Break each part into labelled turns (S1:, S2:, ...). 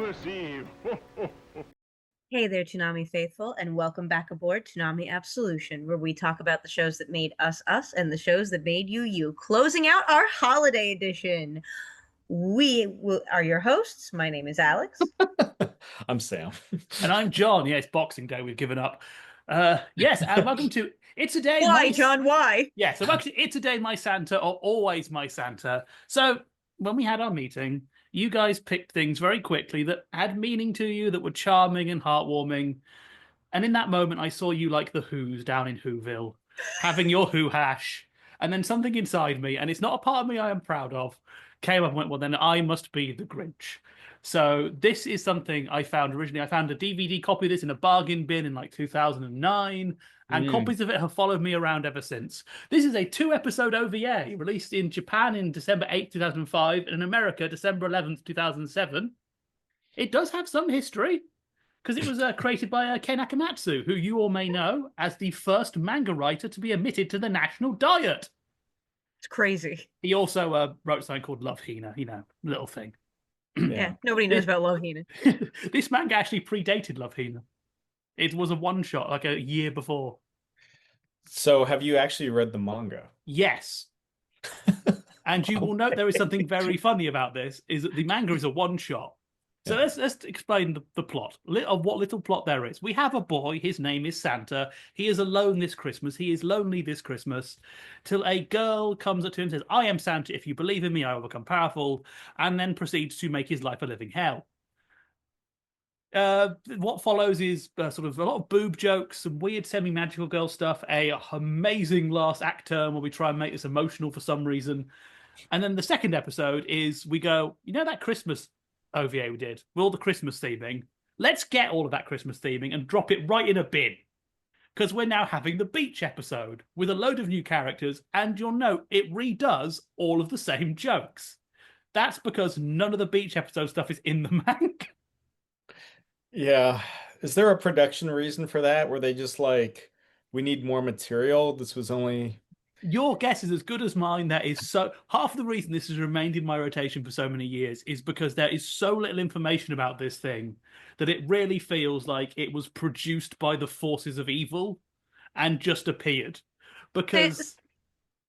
S1: Christmas Eve.
S2: Hey there, Toonami faithful, and welcome back aboard Toonami Absolution, where we talk about the shows that made us us and the shows that made you you. Closing out our holiday edition. Are your hosts. My name is Alyx.
S3: I'm Sam.
S4: And I'm John. Yeah, it's Boxing Day. We've given up. Yes, and welcome to Itsudatte
S2: Why, John? Why?
S4: Yeah, so welcome to Itsudatte My Santa, or Always My Santa. So when we had our meeting, you guys picked things very quickly that had meaning to you, that were charming and heartwarming. And in that moment, I saw you like the Who's down in Whoville, having your Who hash. And then something inside me, and it's not a part of me I am proud of, came up and went, well, then I must be the Grinch. So this is something I found originally. I found a DVD copy of this in a bargain bin in like 2009, and copies of it have followed me around ever since. This is a 2-episode OVA released in Japan in December 8th, 2005, and in America, December 11th, 2007. It does have some history, because it was created by Ken Akamatsu, who you all may know as the first manga writer to be admitted to the national diet.
S2: It's crazy.
S4: He also wrote something called Love Hina, little thing.
S2: Yeah, nobody knows about Love Hina.
S4: This manga actually predated Love Hina. It was a one-shot, like a year before.
S3: So have you actually read the manga?
S4: Yes. And you will note there is something very funny about this, is that the manga is a one-shot. So let's explain the plot, of what little plot there is. We have a boy, his name is Santa. He is alone this Christmas. He is lonely this Christmas, till a girl comes up to him and says, I am Santa. If you believe in me, I will become powerful, and then proceeds to make his life a living hell. What follows is sort of a lot of boob jokes, some weird semi-magical girl stuff, a amazing last act turn where we try and make this emotional for some reason. And then the second episode is we go, that Christmas OVA we did with all the Christmas theming, let's get all of that Christmas theming and drop it right in a bin, because we're now having the beach episode with a load of new characters, and you'll note it redoes all of the same jokes. That's because none of the beach episode stuff is in the manga.
S3: Yeah. Is there a production reason for that, where they just we need more material? This was only...
S4: Your guess is as good as mine. That is so... Half of the reason this has remained in my rotation for so many years is because there is so little information about this thing that it really feels like it was produced by the forces of evil and just appeared. Because...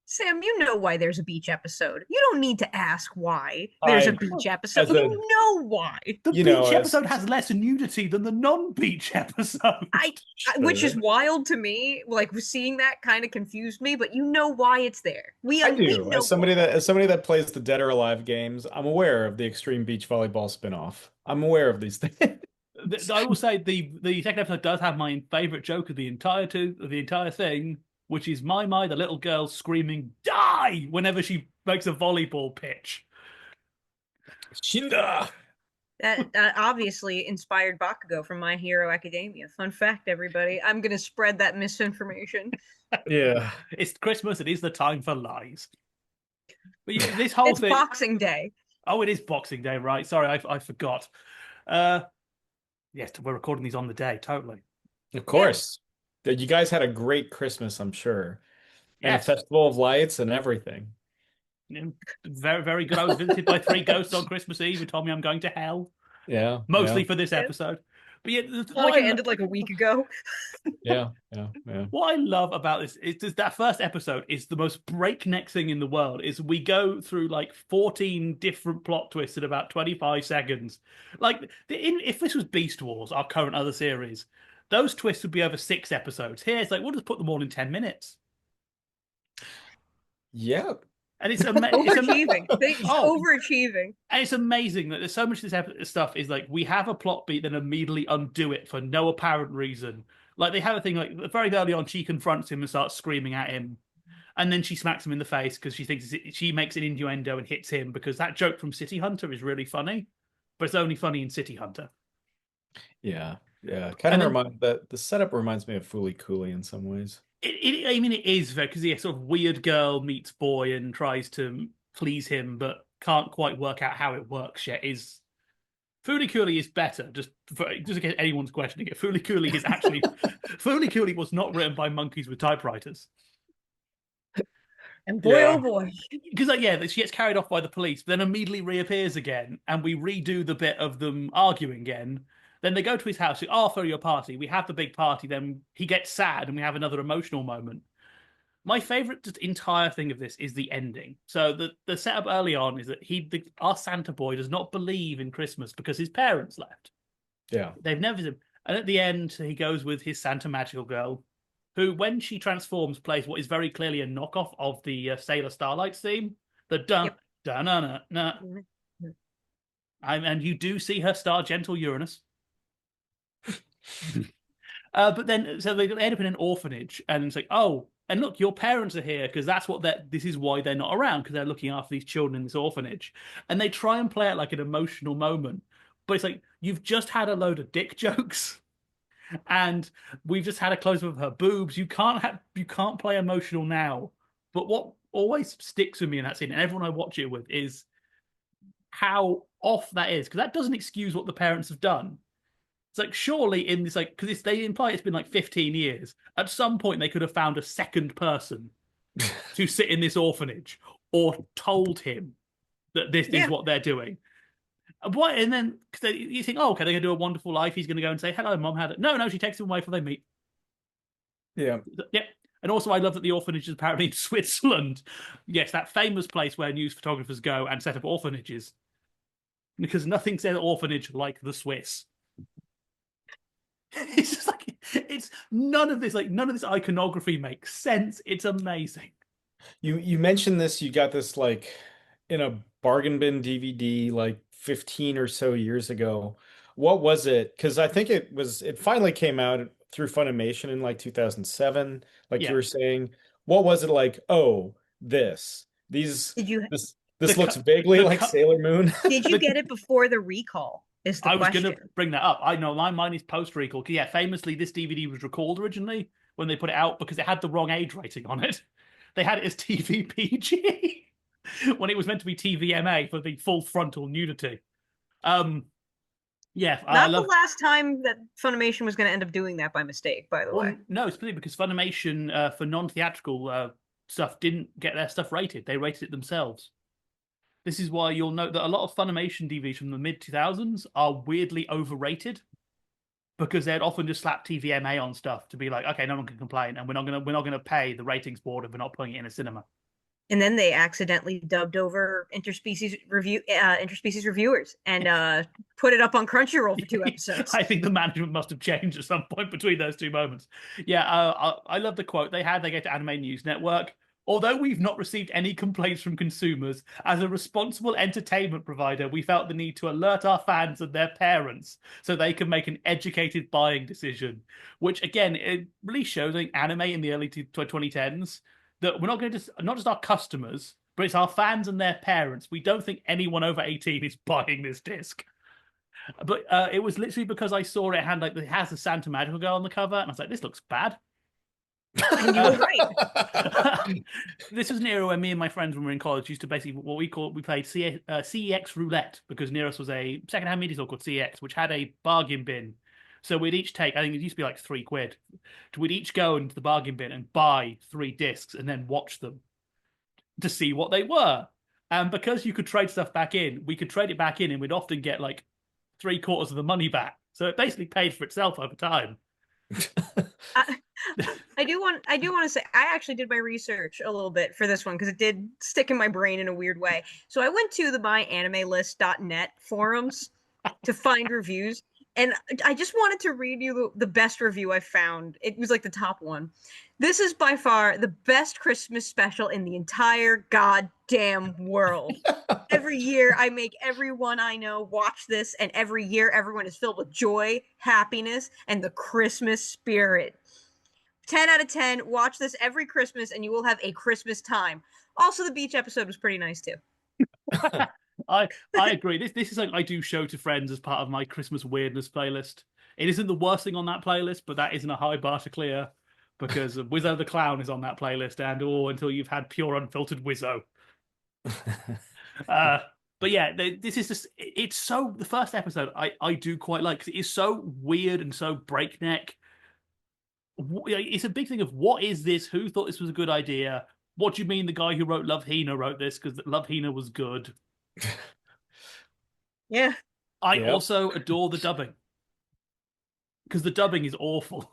S2: Sam, you know why there's a beach episode. You don't need to ask why there's a beach episode. You know why.
S4: The beach episode has less nudity than the non-beach episode.
S2: Which is wild to me. Seeing that kind of confused me, but you know why it's there.
S3: I do. As somebody that plays the Dead or Alive games, I'm aware of the Extreme Beach Volleyball spinoff. I'm aware of these things.
S4: I will say the second episode does have my favorite joke of the entire thing, which is Mai, the little girl, screaming "Die" whenever she makes a volleyball pitch.
S3: Shinda!
S2: That obviously inspired Bakugo from My Hero Academia. Fun fact, everybody. I'm going to spread that misinformation.
S3: Yeah.
S4: It's Christmas. It is the time for lies. But this whole
S2: it's
S4: thing...
S2: Boxing Day.
S4: Oh, it is Boxing Day, right? Sorry, I forgot. Yes, we're recording these on the day, totally.
S3: Of course. You guys had a great Christmas, I'm sure. And
S4: Yes.
S3: a festival of lights and everything.
S4: Very, very good. I was visited by 3 ghosts on Christmas Eve who told me I'm going to hell.
S3: Yeah.
S4: Mostly for this episode. But yeah,
S2: it ended like a week ago.
S3: Yeah.
S4: What I love about this is that first episode is the most breakneck thing in the world. Is we go through 14 different plot twists in about 25 seconds. If this was Beast Wars, our current other series, those twists would be over 6 episodes. Here, it's we'll just put them all in 10 minutes.
S3: Yeah.
S4: And it's
S2: overachieving. Overachieving.
S4: And it's amazing that there's so much of this stuff is we have a plot beat, then immediately undo it for no apparent reason. They have a thing very early on, she confronts him and starts screaming at him. And then she smacks him in the face because she thinks she makes an innuendo and hits him, because that joke from City Hunter is really funny, but it's only funny in City Hunter.
S3: Yeah. Kind of the setup reminds me of Fooly Cooly in some ways.
S4: It is very, because the sort of weird girl meets boy and tries to please him, but can't quite work out how it works yet. Fooly Cooly is better, just in case anyone's questioning it. Fooly Cooly is actually Fooly Cooly was not written by monkeys with typewriters.
S2: And boy, oh
S3: Yeah.
S2: boy.
S4: Because she gets carried off by the police, but then immediately reappears again, and we redo the bit of them arguing again. Then they go to his house. Oh, for your party, we have the big party. Then he gets sad, and we have another emotional moment. My favorite entire thing of this is the ending. So the setup early on is that our Santa boy does not believe in Christmas because his parents left.
S3: Yeah.
S4: They've never seen him. And at the end, he goes with his Santa magical girl, who, when she transforms, plays what is very clearly a knockoff of the Sailor Starlight theme. The dun
S2: Yep.
S4: dun dun dun. And you do see her star gentle Uranus. But then, so they end up in an orphanage, and it's like, oh, and look, your parents are here because this is why they're not around, because they're looking after these children in this orphanage. And they try and play it like an emotional moment, but it's like, you've just had a load of dick jokes, and we've just had a close up of her boobs. You can't play emotional now. But what always sticks with me in that scene, and everyone I watch it with, is how off that is, because that doesn't excuse what the parents have done. It's like, surely in this, like, because they imply it's been like 15 years. At some point, they could have found a second person to sit in this orphanage, or told him that this is what they're doing. And then you think, oh, okay, they're going to do a wonderful life. He's going to go and say, hello, mom, had it. No, she takes him away before they meet.
S3: Yeah.
S4: Yep. And also, I love that the orphanage is apparently in Switzerland. Yes, that famous place where news photographers go and set up orphanages. Because nothing says orphanage like the Swiss. It's just like, none of this iconography makes sense. It's amazing.
S3: You mentioned this, you got this like in a bargain bin DVD like 15 or so years ago. What was it? Because I think it finally came out through Funimation in like 2007, like you were saying. What was it like? Oh,
S2: Did you
S3: this looks vaguely like Sailor Moon.
S2: did you get it before the recall? Is the
S4: I was
S2: question.
S4: going to bring that up. I know mine is post recall. Yeah, famously, this DVD was recalled originally when they put it out because it had the wrong age rating on it. They had it as TV PG when it was meant to be TVMA for the full frontal nudity. Yeah,
S2: Not the last time that Funimation was going to end up doing that by mistake, by the way.
S4: No, it's because Funimation for non-theatrical stuff didn't get their stuff rated. They rated it themselves. This is why you'll note that a lot of Funimation DVDs from the mid-2000s are weirdly overrated, because they'd often just slap TVMA on stuff to be like, okay, no one can complain, and we're not gonna pay the ratings board if we're not putting it in a cinema.
S2: And then they accidentally dubbed over interspecies reviewers and put it up on Crunchyroll for 2 episodes.
S4: I think the management must have changed at some point between those two moments. Yeah, I love the quote they had. They go to Anime News Network. Although we've not received any complaints from consumers, as a responsible entertainment provider, we felt the need to alert our fans and their parents so they can make an educated buying decision. Which, again, it really shows anime in the early 2010s that we're not going to not just our customers, but it's our fans and their parents. We don't think anyone over 18 is buying this disc. But it was literally because I saw it has the Santa Magical Girl on the cover, and I was like, this looks bad.
S2: And you were right.
S4: This was an era where me and my friends, when we were in college, used to basically we played CEX roulette, because near us was a secondhand media store called CEX, which had a bargain bin. So we'd each take, I think it used to be like £3. We'd each go into the bargain bin and buy 3 discs and then watch them to see what they were. And because you could trade stuff back in, we could trade it back in, and we'd often get like 3/4 of the money back. So it basically paid for itself over time.
S2: I do want to say I actually did my research a little bit for this one because it did stick in my brain in a weird way. So I went to the myanimelist.net forums to find reviews, and I just wanted to read you the best review I found. It was like the top one. This is by far the best Christmas special in the entire goddamn world. Every year I make everyone I know watch this, and every year everyone is filled with joy, happiness, and the Christmas spirit. 10 out of 10. Watch this every Christmas and you will have a Christmas time. Also, the beach episode was pretty nice too.
S4: I agree. This is like I do show to friends as part of my Christmas weirdness playlist. It isn't the worst thing on that playlist, but that isn't a high bar to clear, because Wizzo the Clown is on that playlist, and until you've had pure unfiltered Wizzo. But yeah, this is just, it's so, the first episode I do quite like, because it is so weird and so breakneck. It's a big thing of, what is this? Who thought this was a good idea? what do you mean the guy who wrote Love Hina wrote this? Because Love Hina was good.
S2: Yeah.
S4: I
S3: Yep.
S4: also adore the dubbing. Because the dubbing is awful.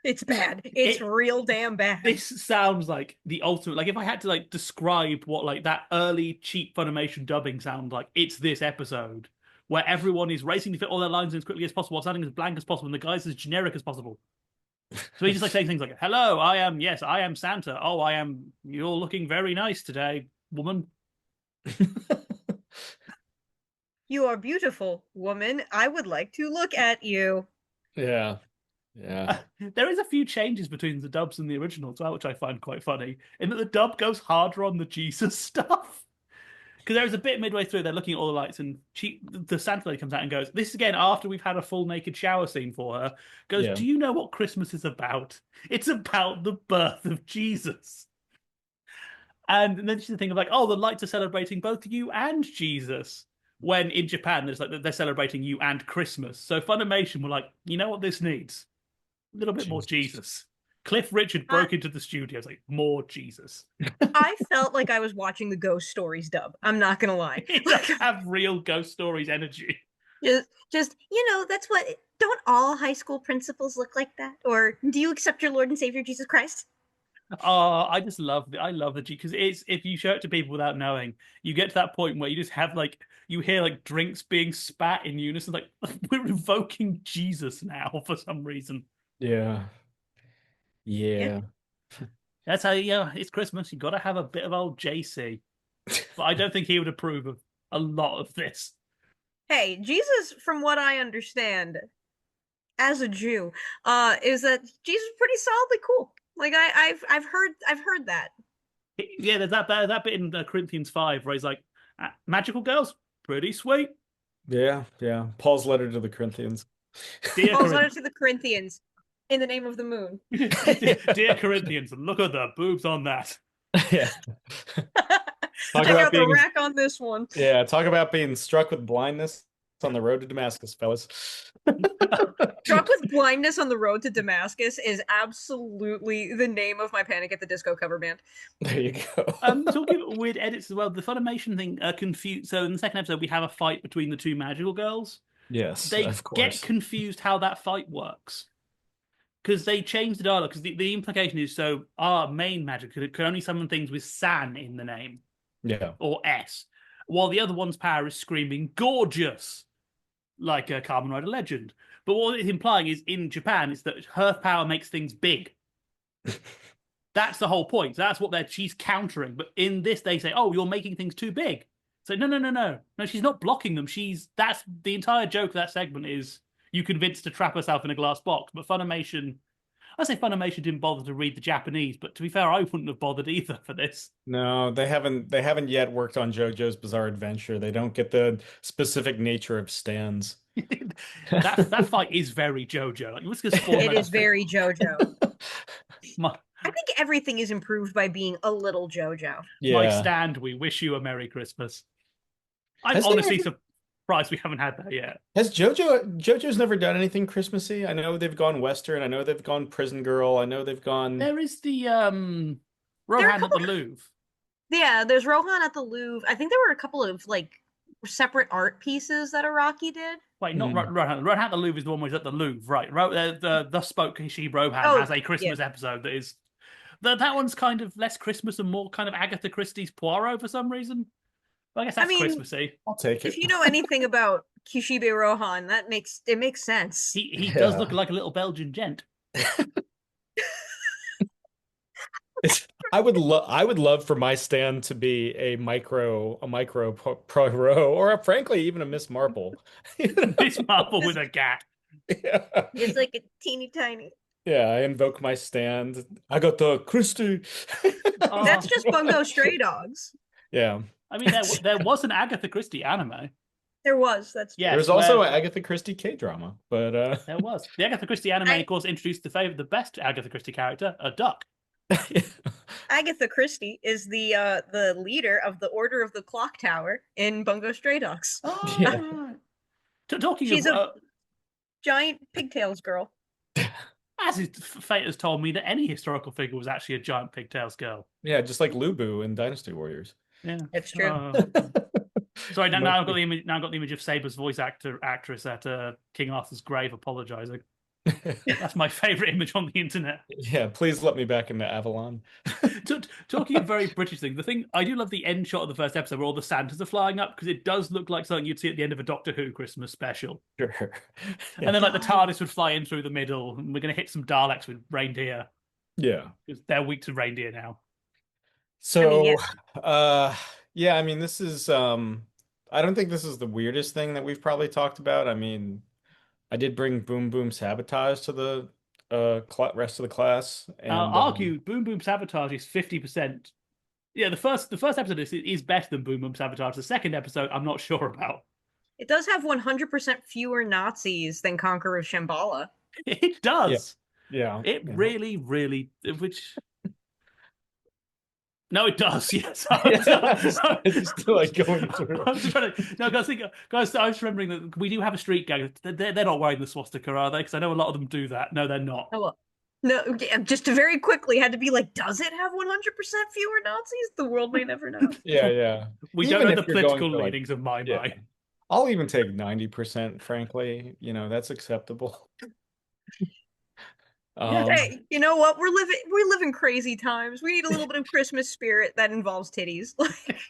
S2: It's bad. It's real damn bad.
S4: This sounds like the ultimate. Like if I had to like describe what like that early cheap Funimation dubbing sounds like, it's this episode where everyone is racing to fit all their lines in as quickly as possible, sounding as blank as possible, and the guy's as generic as possible. So he's just like saying things like, "Hello, I am Santa. Oh, I am. You're looking very nice today, woman."
S2: You are beautiful, woman. I would like to look at you.
S3: Yeah. Yeah.
S4: There is a few changes between the dubs and the original as well, which I find quite funny. In that the dub goes harder on the Jesus stuff. Because there is a bit midway through, they're looking at all the lights, and the Santa lady comes out and goes, "This is again after we've had a full naked shower scene for her." Goes,
S3: Yeah.
S4: "Do you know what Christmas is about? It's about the birth of Jesus." And then she's the thing of like, "Oh, the lights are celebrating both you and Jesus." When in Japan, there's like they're celebrating you and Christmas. So Funimation were like, "You know what this needs? A little bit more Jesus." Cliff Richard broke into the studio. It's like, more Jesus.
S2: I felt like I was watching the Ghost Stories dub. I'm not gonna lie.
S4: It does have real Ghost Stories energy.
S2: Just that's what. Don't all high school principals look like that? Or do you accept your Lord and Savior Jesus Christ?
S4: I just love I love the G, because it's, if you show it to people without knowing, you get to that point where you just have like, you hear like drinks being spat in unison, like we're invoking Jesus now for some reason.
S3: Yeah. Yeah.
S4: That's how it's Christmas. You got to have a bit of old JC, but I don't think he would approve of a lot of this.
S2: Hey, Jesus, from what I understand, as a Jew, is that Jesus is pretty solidly cool. Like I've heard that.
S4: Yeah, there's that bit in Corinthians 5 where he's like, magical girls, pretty sweet.
S3: Yeah. Yeah. Paul's letter to the Corinthians.
S2: Paul's letter to the Corinthians, in the name of the moon.
S4: Dear Corinthians, look at the boobs on that.
S3: Yeah.
S2: Check out the rack on this one.
S3: Yeah, talk about being struck with blindness on the road to Damascus, fellas.
S2: Struck with blindness on the road to Damascus is absolutely the name of my Panic at the Disco cover band.
S3: There you go.
S4: Talking about weird edits as well, the Funimation thing confused. So in the second episode, we have a fight between the two magical girls.
S3: Yes,
S4: they
S3: of course.
S4: get confused how that fight works. Because they changed the dialogue. Because the implication is, so our main magic could only summon things with San in the name.
S3: Yeah.
S4: Or S. While the other one's power is screaming gorgeous, like a Kamen Rider Legend. But what it's implying is, in Japan, is that her power makes things big. That's the whole point. That's what she's countering. But in this, they say, "Oh, you're making things too big." So no. She's not blocking them. That's the entire joke of that segment is, you convinced to trap herself in a glass box. But Funimation, I say Funimation didn't bother to read the Japanese, but to be fair, I wouldn't have bothered either for this.
S3: No, they haven't yet worked on JoJo's Bizarre Adventure. They don't get the specific nature of stands.
S4: that fight is very JoJo.
S2: It is very JoJo. I think everything is improved by being a little JoJo.
S3: Yeah.
S4: My stand, we wish you a Merry Christmas. I'm honestly surprised we haven't had that yet.
S3: Has JoJo's never done anything Christmassy? I know they've gone Western. I know they've gone Prison Girl. I know they've gone.
S4: There is the Rohan at the Louvre.
S2: Yeah, there's Rohan at the Louvre. I think there were a couple of like separate art pieces that Araki did.
S4: Wait, not Rohan. Rohan at the Louvre is the one where he's at the Louvre, right? The Spoke She Rohan has a Christmas episode that is that one's kind of less Christmas and more kind of Agatha Christie's Poirot for some reason. But I guess that's Christmassy.
S3: I'll take it.
S2: If you know anything about Kishibe Rohan, it makes sense.
S4: He does look like a little Belgian gent.
S3: I would love for my stand to be a micro Poirot, or frankly even a Miss Marple.
S4: Miss Marple with a gat.
S3: Yeah.
S2: It's like a teeny tiny.
S3: Yeah, I invoke my stand. I got the Christie.
S2: That's just Bungo Stray Dogs.
S3: Yeah.
S4: I mean, there was an Agatha Christie anime.
S2: There was. That's
S3: there was also an Agatha Christie K-drama, but
S4: there was. The Agatha Christie anime, of course, introduced the best Agatha Christie character, a duck.
S2: Agatha Christie is the leader of the Order of the Clock Tower in Bungo Stray Dogs.
S4: Oh, yeah. Talking
S2: She's a giant pigtails girl.
S4: As fate has told me that any historical figure was actually a giant pigtails girl.
S3: Yeah, just like Lubu in Dynasty Warriors.
S4: Yeah,
S2: It's true.
S4: Sorry, now I've got
S3: Mostly.
S4: the image. Now I've got the image of Saber's voice actress at King Arthur's grave apologizing. That's my favorite image on the internet.
S3: Yeah, please let me back into Avalon.
S4: Talking of very British thing, the thing I do love the end shot of the first episode where all the Santas are flying up because it does look like something you'd see at the end of a Doctor Who Christmas special.
S3: Sure. Yeah.
S4: And then like the TARDIS would fly in through the middle, and we're going to hit some Daleks with reindeer
S3: Yeah.
S4: because they're weak to reindeer now.
S2: I mean,
S3: So,
S2: yes.
S3: yeah, I mean, this is I don't think this is the weirdest thing that we've probably talked about. I mean, I did bring Boom Boom Sabotage to the rest of the class, and
S4: Argue Boom Boom Sabotage is 50%. Yeah, the first episode is better than Boom Boom Sabotage. The second episode, I'm not sure about.
S2: It does have 100% fewer Nazis than Conqueror of Shambhala.
S4: It
S3: yeah,
S4: does.
S3: yeah,
S4: It
S3: yeah.
S4: really, really, which. No, it does. Yes,
S3: It's just like going through.
S4: I'm just trying to. No, guys, I was remembering that we do have a street gang. They're not wearing the swastika, are they? Because I know a lot of them do that. No, they're not.
S2: Oh, well. No, just to very quickly had to be like, does it have 100% fewer Nazis? The world may never know.
S3: Yeah, yeah.
S4: We
S3: Even
S4: don't know
S3: if
S4: the
S3: you're going
S4: political
S3: for, like,
S4: leanings of my
S3: yeah.
S4: mind.
S3: I'll even take 90%, frankly. You know, that's acceptable.
S4: Yeah.
S2: Hey, you know what? We live in crazy times. We need a little bit of Christmas spirit that involves titties.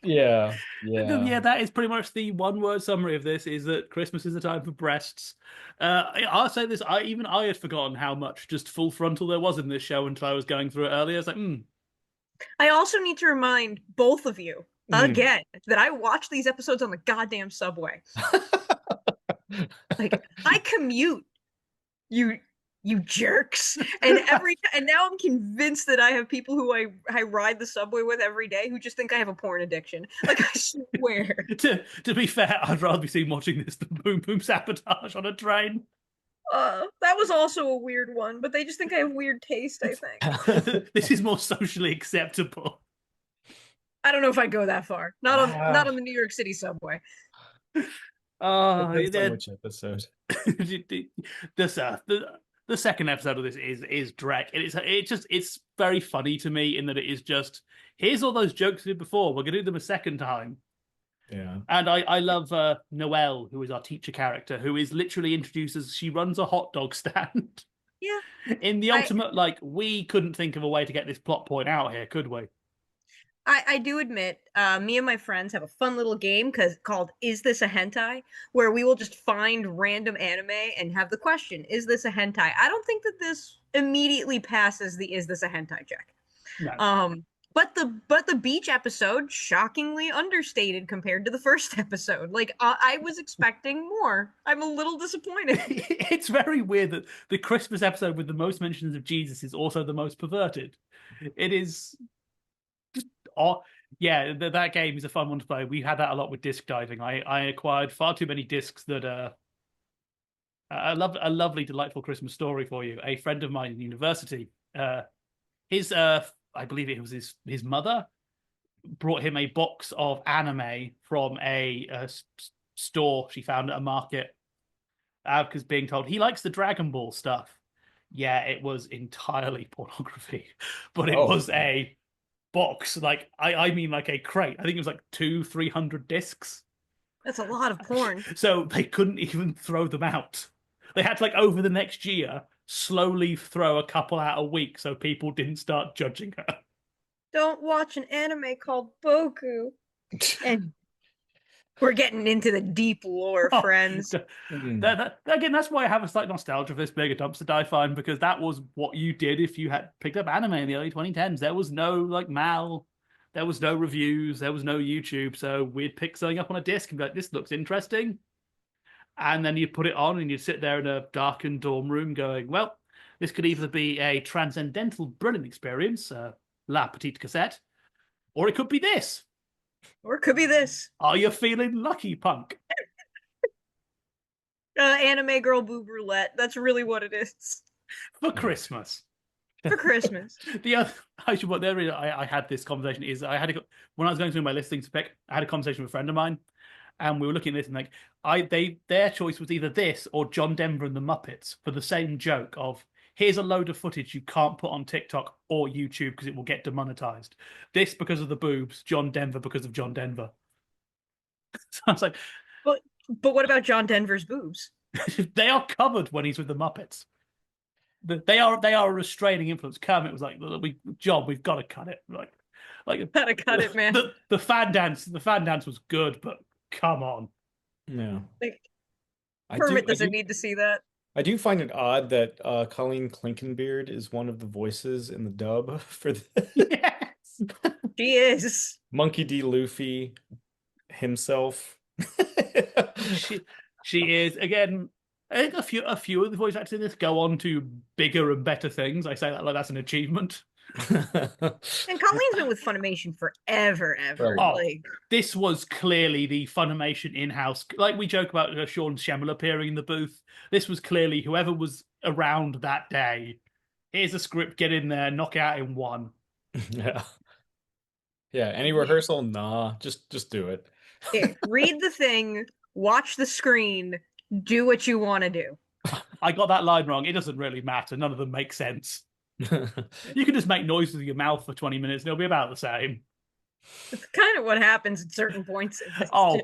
S3: Yeah,
S4: Yeah,
S3: yeah.
S4: that is pretty much the one-word summary of this: is that Christmas is a time for breasts. I'll say this: I had forgotten how much just full frontal there was in this show until I was going through it earlier. It's like,
S2: I also need to remind both of you
S3: Mm.
S2: again that I watch these episodes on the goddamn subway. Like I commute, you jerks, and now I'm convinced that I have people who I ride the subway with every day who just think I have a porn addiction. Like I swear.
S4: to be fair, I'd rather be seen watching this than Boom Boom Sabotage on a train.
S2: That was also a weird one, but they just think I have weird taste, I think.
S4: This is more socially acceptable.
S2: I don't know if I'd go that far. Not on the New York City subway.
S3: Depends on which episode.
S4: The second episode of this is Drek. It's very funny to me in that it is just, here's all those jokes we did before. We're gonna do them a second time.
S3: Yeah.
S4: And I love Noelle, who is our teacher character, who is literally introduced as she runs a hot dog stand.
S2: Yeah.
S4: In the ultimate, like, we couldn't think of a way to get this plot point out here, could we?
S2: I do admit, me and my friends have a fun little game called Is This a Hentai? Where we will just find random anime and have the question, is this a hentai? I don't think that this immediately passes the is this a hentai check.
S4: No.
S2: But the beach episode, shockingly understated compared to the first episode. Like I was expecting more. I'm a little disappointed.
S4: It's very weird that the Christmas episode with the most mentions of Jesus is also the most perverted. It is just yeah, that game is a fun one to play. We had that a lot with disc diving. I acquired far too many discs that I love a lovely, delightful Christmas story for you. A friend of mine in university, his I believe it was his mother brought him a box of anime from a store she found at a market because being told he likes the Dragon Ball stuff. Yeah, it was entirely pornography, but it was a box. Like I mean, like a crate. I think it was like 200-300 discs.
S2: That's a lot of porn.
S4: So they couldn't even throw them out. They had to, like, over the next year, slowly throw a couple out a week so people didn't start judging her.
S2: Don't watch an anime called Boku. And we're getting into the deep lore, friends.
S4: Again, that's why I have a slight nostalgia for this being a dumpster dive fine, because that was what you did if you had picked up anime in the early 2010s. There was no, like, Mal, there was no reviews, there was no YouTube, so we'd pick something up on a disc and be like, this looks interesting. And then you'd put it on and you'd sit there in a darkened dorm room going, well, this could either be a transcendental, brilliant experience, La Petite Cassette, or it could be this.
S2: Or it could be this.
S4: Are you feeling lucky, punk?
S2: Anime girl boob roulette. That's really what it is.
S4: For Christmas.
S2: For Christmas.
S4: The other, I had this conversation when I was going through my listings to pick, I had a conversation with a friend of mine, and we were looking at this and like, their choice was either this or John Denver and the Muppets for the same joke of, here's a load of footage you can't put on TikTok or YouTube because it will get demonetized. This because of the boobs, John Denver because of John Denver. So I was like,
S2: but what about John Denver's boobs?
S4: they are covered when he's with the Muppets. They are a restraining influence. Kermit was like, John, we've got to cut it. Like
S2: Gotta cut it, man.
S4: the fan dance was good, but come on.
S3: Yeah.
S2: Like,
S3: I
S2: Kermit
S3: do
S2: doesn't need to see that.
S3: I do find it odd that Colleen Clinkenbeard is one of the voices in the dub for the
S4: Yes.
S2: She is.
S3: Monkey D. Luffy himself.
S4: She is again. I think a few of the voice actors in this go on to bigger and better things. I say that like that's an achievement.
S2: And Colleen's been with Funimation forever, ever.
S3: Right.
S4: Oh,
S2: Like,
S4: this was clearly the Funimation in-house. Like we joke about Sean Schemmel appearing in the booth. This was clearly whoever was around that day. Here's a script, get in there, knock it out in one.
S3: Yeah. Yeah. Any rehearsal? Nah. Just do it.
S2: here, read the thing, watch the screen, do what you want to do.
S4: I got that line wrong. It doesn't really matter. None of them make sense. You can just make noises with your mouth for 20 minutes and it'll be about the same.
S2: It's kind of what happens at certain points.
S4: Oh,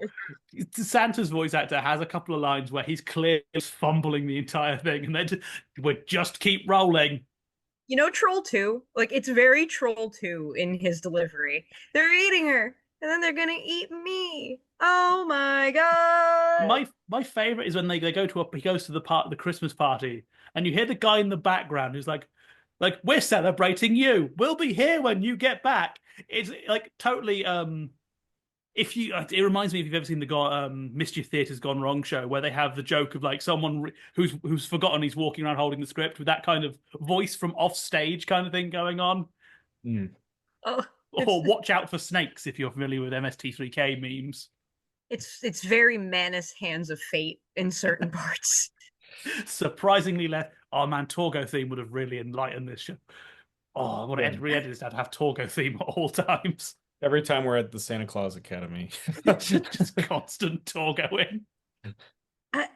S4: Santa's voice actor has a couple of lines where he's clearly fumbling the entire thing, and then we just keep rolling.
S2: You know, Troll 2? Like, it's very Troll 2 in his delivery. They're eating her, and then they're gonna eat me. Oh my god.
S4: My favorite is when they go to he goes to the Christmas party, and you hear the guy in the background who's like, we're celebrating you. We'll be here when you get back. It's like totally if you it reminds me if you've ever seen the Mischief Theatre's Gone Wrong show where they have the joke of like someone who's forgotten he's walking around holding the script with that kind of voice from off stage kind of thing going on.
S2: Oh,
S4: or watch out for snakes if you're familiar with MST3K memes.
S2: It's very Manus Hands of Fate in certain parts.
S4: Surprisingly less. Oh man, Torgo theme would have really enlightened this show. Oh, I want to re-edit this to have Torgo theme at all times.
S3: Every time we're at the Santa Claus Academy.
S4: Just constant Torgoing.
S2: I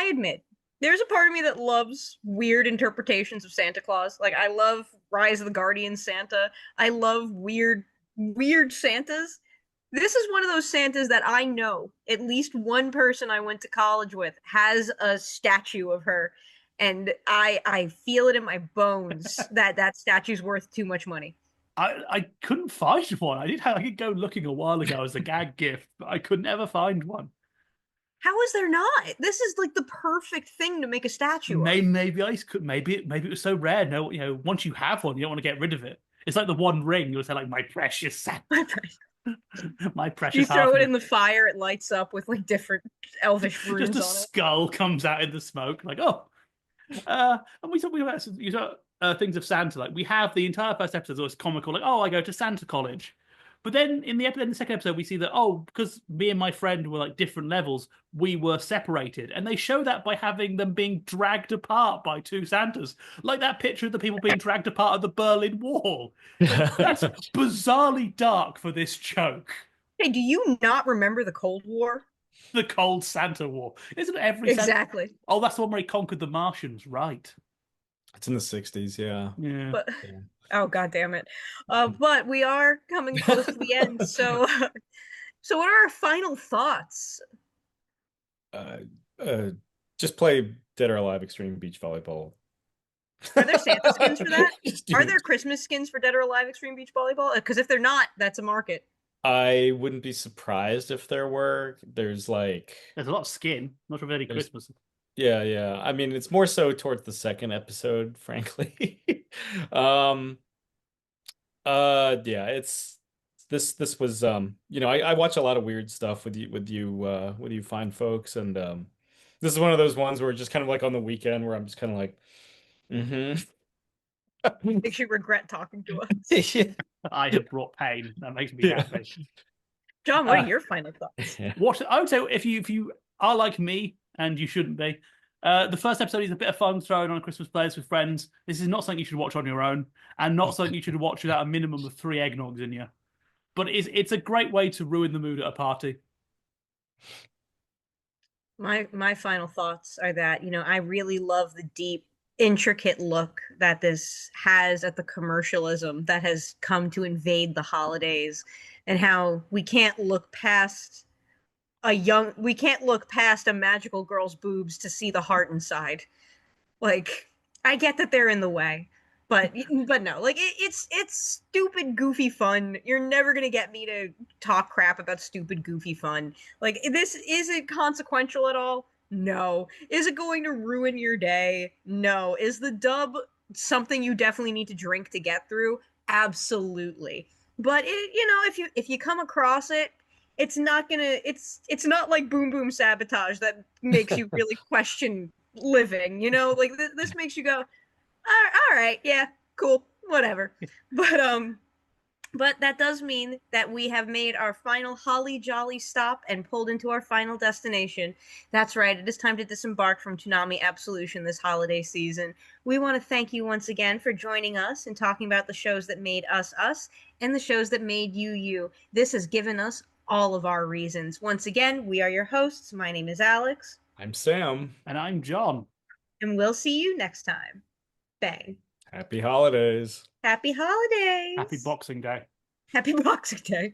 S2: admit, there's a part of me that loves weird interpretations of Santa Claus. Like, I love Rise of the Guardian Santa. I love weird Santas. This is one of those Santas that I know at least one person I went to college with has a statue of her, and I feel it in my bones that statue's worth too much money.
S4: I couldn't find one. I did go looking a while ago as a gag gift, but I could never find one.
S2: How is there not? This is like the perfect thing to make a statue of.
S4: Maybe I could. Maybe it was so rare. No, once you have one, you don't want to get rid of it. It's like the One Ring. You'll say like, my precious Santa. My precious.
S2: You throw it in the fire, it lights up with like different elvish runes on it.
S4: Just a skull comes out in the smoke. Like, oh. And we talk about things of Santa. Like, we have the entire first episode is always comical. Like, oh, I go to Santa College. But then in the second episode, we see that, because me and my friend were like different levels, we were separated. And they show that by having them being dragged apart by two Santas. Like that picture of the people being dragged apart at the Berlin Wall. Like, that's bizarrely dark for this joke.
S2: Hey, do you not remember the Cold War?
S4: The Cold Santa War. Isn't every
S2: exactly?
S4: Santa... Oh, that's the one where he conquered the Martians, right?
S3: It's in the 60s, yeah.
S4: Yeah.
S2: But... Oh, God damn it. But we are coming close to the end. So what are our final thoughts?
S3: Just play Dead or Alive Extreme Beach Volleyball.
S2: Are there Santa skins for that? Are there Christmas skins for Dead or Alive Extreme Beach Volleyball? Because if they're not, that's a market.
S3: I wouldn't be surprised if there were. There's a
S4: lot of skin. Not sure if any Christmas.
S3: Yeah. I mean, it's more so towards the second episode, frankly. Yeah, it's this was I watch a lot of weird stuff with you fine folks, and this is one of those ones where just kind of like on the weekend where I'm just kind of like,
S2: Makes you regret talking to us.
S3: Yeah.
S4: I have brought pain. That makes me happy.
S2: John, what are your final thoughts?
S4: What I would say, if you are like me, and you shouldn't be, the first episode is a bit of fun throwing on Christmas plays with friends. This is not something you should watch on your own, and not something you should watch without a minimum of 3 eggnogs in you. But it's a great way to ruin the mood at a party.
S2: My final thoughts are that, I really love the deep intricate look that this has at the commercialism that has come to invade the holidays, and how we can't look past a magical girl's boobs to see the heart inside. Like, I get that they're in the way, but no, like it's stupid, goofy fun. You're never gonna get me to talk crap about stupid, goofy fun. Like, this isn't consequential at all. No. Is it going to ruin your day? No. Is the dub something you definitely need to drink to get through? Absolutely. But if you come across it, it's not like Boom Boom Sabotage that makes you really question living, like this makes you go, all right, yeah, cool, whatever. But that does mean that we have made our final holly jolly stop and pulled into our final destination. That's right, it is time to disembark from Toonami Absolution this holiday season. We want to thank you once again for joining us and talking about the shows that made us us and the shows that made you you. This has given us all of our reasons. Once again, we are your hosts. My name is Alyx.
S3: I'm Sam.
S4: And I'm John.
S2: And we'll see you next time. Bang.
S3: Happy holidays.
S2: Happy holidays.
S4: Happy Boxing Day.
S2: Happy Boxing Day.